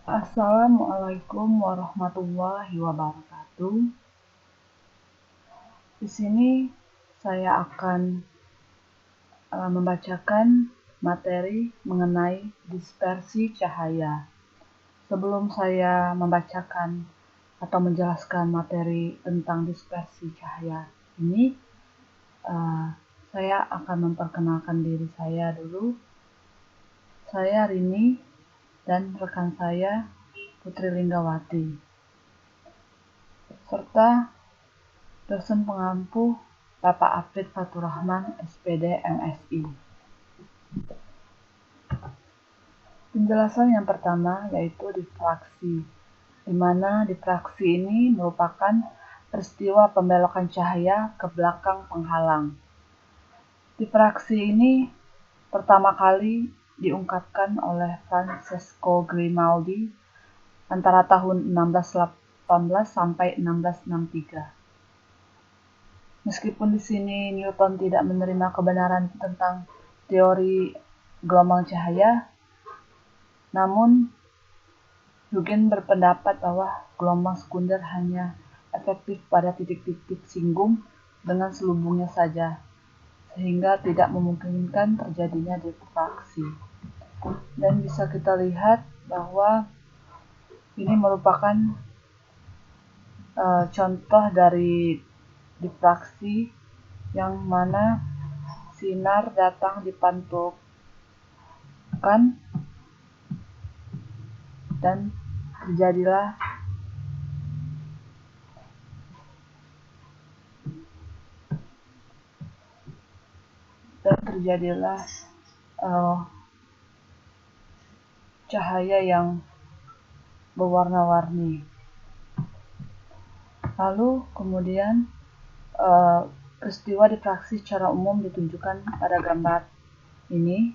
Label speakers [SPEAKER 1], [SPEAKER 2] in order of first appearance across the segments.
[SPEAKER 1] Assalamualaikum warahmatullahi wabarakatuh. Di sini saya akan membacakan materi mengenai dispersi cahaya. Sebelum saya membacakan atau menjelaskan materi tentang dispersi cahaya ini, saya akan memperkenalkan diri saya dulu. Saya Rini dan rekan saya Putri Linggawati, serta dosen pengampu Bapak Afid Faturrahman, SPD, MSI. Penjelasan yang pertama yaitu difraksi, di mana difraksi ini merupakan peristiwa pembelokan cahaya ke belakang penghalang. Difraksi ini pertama kali diungkapkan oleh Francesco Grimaldi antara tahun 1618 sampai 1663. Meskipun di sini Newton tidak menerima kebenaran tentang teori gelombang cahaya, namun Huygens berpendapat bahwa gelombang sekunder hanya efektif pada titik-titik singgung dengan selubungnya saja, sehingga tidak memungkinkan terjadinya difraksi. Dan bisa kita lihat bahwa ini merupakan contoh dari difraksi yang mana sinar datang dipantulkan dan terjadilah cahaya yang berwarna-warni. Lalu kemudian peristiwa difraksi secara umum ditunjukkan pada gambar ini.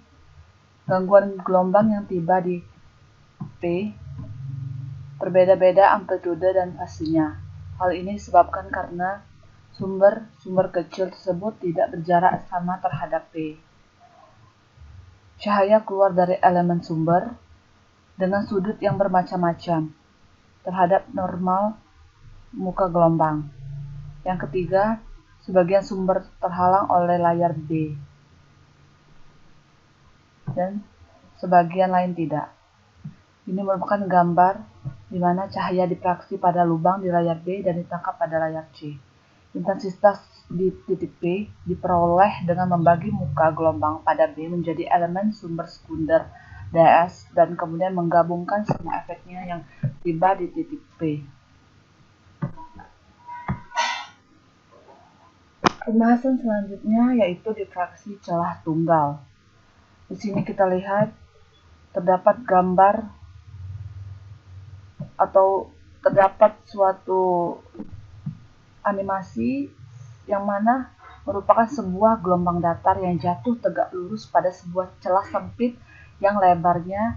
[SPEAKER 1] Gangguan gelombang yang tiba di P berbeda-beda amplitude dan fasenya. Hal ini disebabkan karena sumber kecil tersebut tidak berjarak sama terhadap P. Cahaya keluar dari elemen sumber dengan sudut yang bermacam-macam terhadap normal muka gelombang. Yang ketiga, sebagian sumber terhalang oleh layar B dan sebagian lain tidak. Ini merupakan gambar di mana cahaya difraksi pada lubang di layar B dan ditangkap pada layar C. Intensitas di titik P diperoleh dengan membagi muka gelombang pada B menjadi elemen sumber sekunder ds dan kemudian menggabungkan semua efeknya yang tiba di titik P. Pembahasan selanjutnya yaitu difraksi celah tunggal. Di sini kita lihat terdapat gambar atau terdapat suatu animasi yang mana merupakan sebuah gelombang datar yang jatuh tegak lurus pada sebuah celah sempit yang lebarnya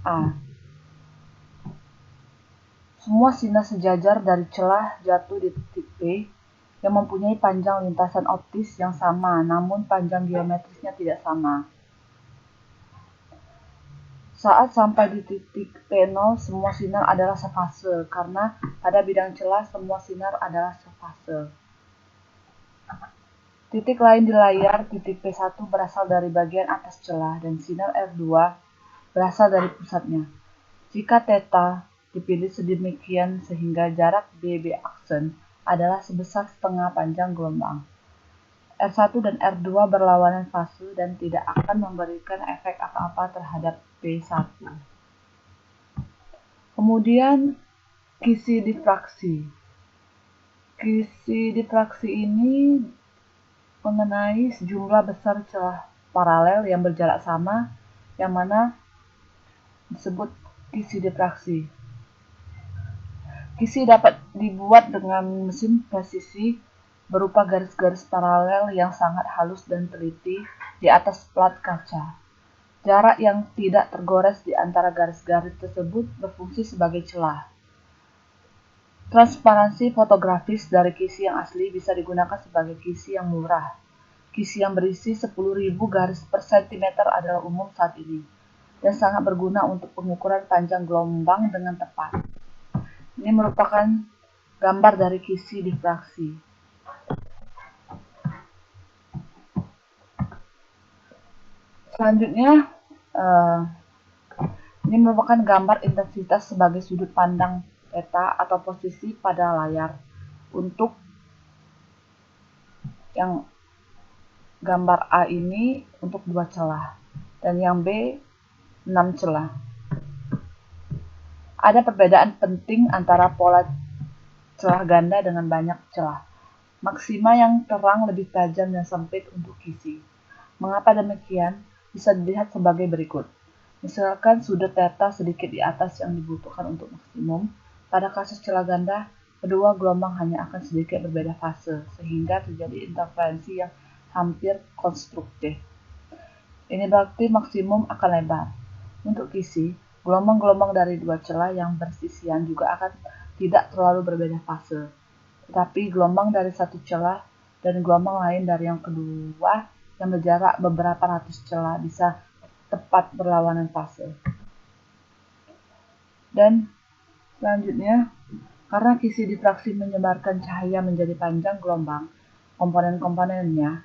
[SPEAKER 1] A. Semua sinar sejajar dari celah jatuh di titik P yang mempunyai panjang lintasan optis yang sama, namun panjang geometrisnya tidak sama. Saat sampai di titik P0, semua sinar adalah sefase, karena pada bidang celah semua sinar adalah sefase. Titik lain di layar, titik P1 berasal dari bagian atas celah, dan sinar R2 berasal dari pusatnya. Jika θ dipilih sedemikian sehingga jarak BB aksen adalah sebesar setengah panjang gelombang, R1 dan R2 berlawanan fase dan tidak akan memberikan efek apa-apa terhadap P1. Kemudian kisi difraksi. Kisi difraksi ini mengenai sejumlah besar celah paralel yang berjarak sama, yang mana disebut kisi difraksi. Kisi dapat dibuat dengan mesin presisi berupa garis-garis paralel yang sangat halus dan teliti di atas plat kaca. Jarak yang tidak tergores di antara garis-garis tersebut berfungsi sebagai celah. Transparansi fotografis dari kisi yang asli bisa digunakan sebagai kisi yang murah. Kisi yang berisi 10.000 garis per cm adalah umum saat ini. dan sangat berguna untuk pengukuran panjang gelombang dengan tepat. Ini merupakan gambar dari kisi difraksi. Selanjutnya, ini merupakan gambar intensitas sebagai sudut pandang theta atau posisi pada layar untuk yang gambar A ini untuk 2 celah dan yang B 6 celah. Ada perbedaan penting antara pola celah ganda dengan banyak celah. Maksima yang terang lebih tajam dan sempit untuk kisi. Mengapa demikian? Bisa dilihat sebagai berikut. Misalkan sudut theta sedikit di atas yang dibutuhkan untuk maksimum, pada kasus celah ganda, kedua gelombang hanya akan sedikit berbeda fase, sehingga terjadi interferensi yang hampir konstruktif. Ini berarti maksimum akan lebar. Untuk kisi, gelombang-gelombang dari dua celah yang bersisian juga akan tidak terlalu berbeda fase. Tetapi gelombang dari satu celah dan gelombang lain dari yang kedua yang berjarak beberapa ratus celah bisa tepat berlawanan fase. Dan selanjutnya, karena kisi difraksi menyebarkan cahaya menjadi panjang gelombang, komponen-komponennya,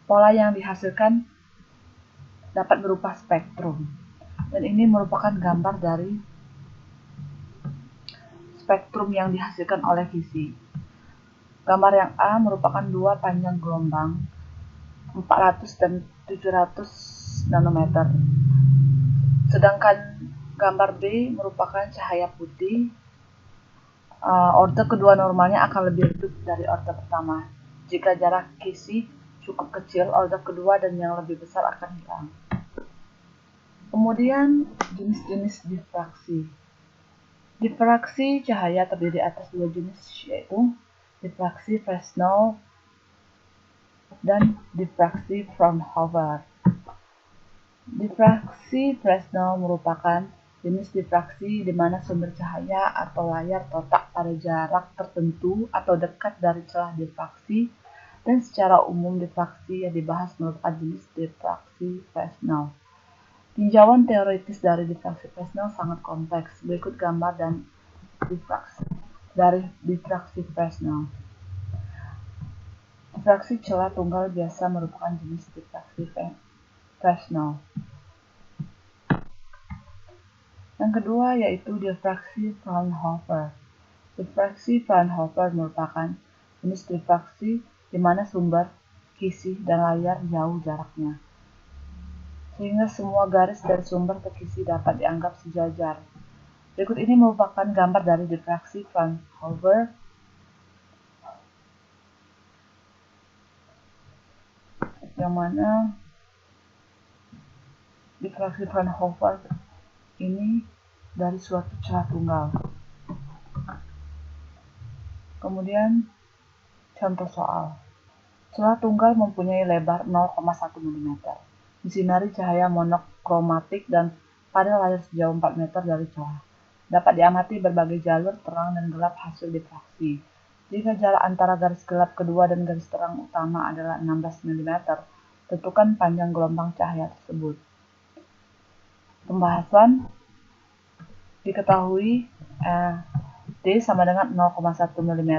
[SPEAKER 1] pola yang dihasilkan dapat berupa spektrum. Dan ini merupakan gambar dari spektrum yang dihasilkan oleh kisi. Gambar yang A merupakan dua panjang gelombang 400 dan 700 nanometer. Sedangkan gambar B merupakan cahaya putih. Order kedua normalnya akan lebih redup dari order pertama. Jika jarak kisi cukup kecil, order kedua dan yang lebih besar akan hilang. Kemudian jenis-jenis difraksi. Difraksi cahaya terdiri atas dua jenis, yaitu difraksi Fresnel dan difraksi Fraunhofer. Difraksi Fresnel merupakan jenis difraksi di mana sumber cahaya atau layar terletak pada jarak tertentu atau dekat dari celah difraksi, dan secara umum difraksi yang dibahas merupakan jenis difraksi Fresnel. Tinjauan teoritis dari difraksi Fresnel sangat kompleks. Berikut gambar dan difraksi Fresnel. Difraksi celah tunggal biasa merupakan jenis difraksi Fresnel. Yang kedua yaitu difraksi Fraunhofer. Difraksi Fraunhofer merupakan jenis difraksi di mana sumber, kisi, dan layar jauh jaraknya, sehingga semua garis dari sumber ke kisi dapat dianggap sejajar. Berikut ini merupakan gambar dari difraksi Fraunhofer. Yang mana difraksi Fraunhofer ini dari suatu celah tunggal. Kemudian contoh soal. Celah tunggal mempunyai lebar 0,1 mm. Disinari cahaya monokromatik dan pada layar sejauh 4 meter dari celah. Dapat diamati berbagai jalur terang dan gelap hasil difraksi. Jika jarak antara garis gelap kedua dan garis terang utama adalah 16 mm, tentukan panjang gelombang cahaya tersebut. Pembahasan diketahui D sama dengan 0,1 mm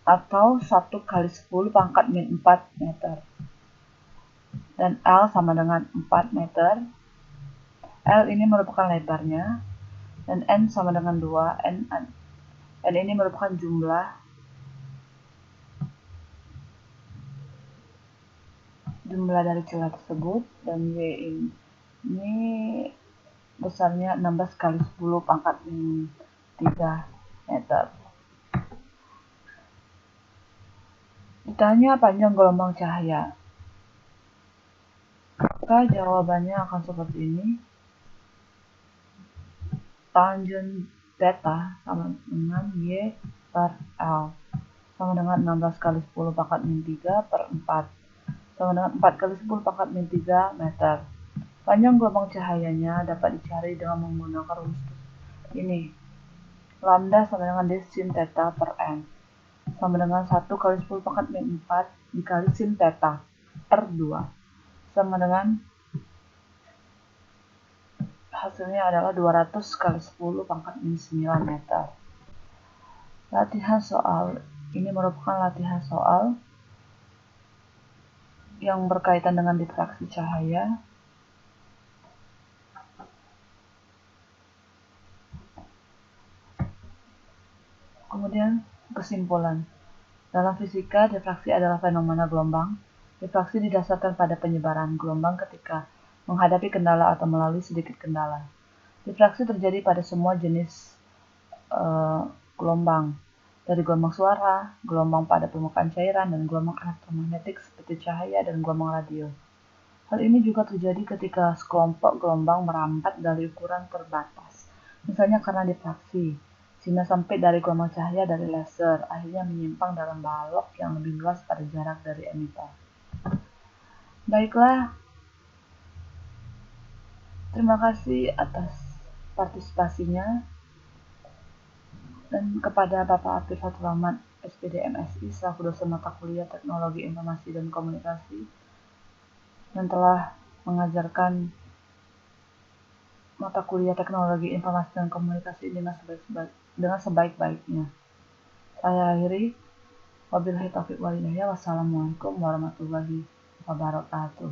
[SPEAKER 1] atau 1 kali 10 pangkat min 4 meter. Dan L sama dengan 4 meter. L ini merupakan lebarnya. Dan N sama dengan 2. N ini merupakan jumlah dari celah tersebut. Dan Y ini besarnya 16 kali 10 pangkat min 3 meter. Ditanya panjang gelombang cahaya, maka jawabannya akan seperti ini. Tangen theta sama dengan Y per L sama dengan 16 kali 10 pangkat min 3 per 4 sama dengan 4 kali 10 pangkat min 3 meter. Panjang gelombang cahayanya dapat dicari dengan menggunakan rumus ini. Lambda sama dengan D sin theta per N sama dengan 1 kali 10 pangkat min 4 dikali sin theta per 2 sama dengan hasilnya adalah 200 kali 10 pangkat minus 9 meter. Latihan soal ini merupakan latihan soal yang berkaitan dengan difraksi cahaya. Kemudian kesimpulan. Dalam fisika, difraksi adalah fenomena gelombang. Difraksi didasarkan pada penyebaran gelombang ketika menghadapi kendala atau melalui sedikit kendala. Difraksi terjadi pada semua jenis gelombang, dari gelombang suara, gelombang pada permukaan cairan, dan gelombang elektromagnetik seperti cahaya dan gelombang radio. Hal ini juga terjadi ketika sekelompok gelombang merambat dari ukuran terbatas, misalnya karena difraksi, sehingga sampai dari gelombang cahaya dari laser, akhirnya menyimpang dalam balok yang lebih luas pada jarak dari emitter. Baiklah, terima kasih atas partisipasinya, dan kepada Bapak Arif Fatul Rahman, SPD MSI, selaku dosen mata kuliah Teknologi Informasi dan Komunikasi, yang telah mengajarkan mata kuliah Teknologi Informasi dan Komunikasi dengan sebaik-baiknya. Saya akhiri. Wabillahi taufiq wal hidayah. Wassalamualaikum warahmatullahi wabarakatuh.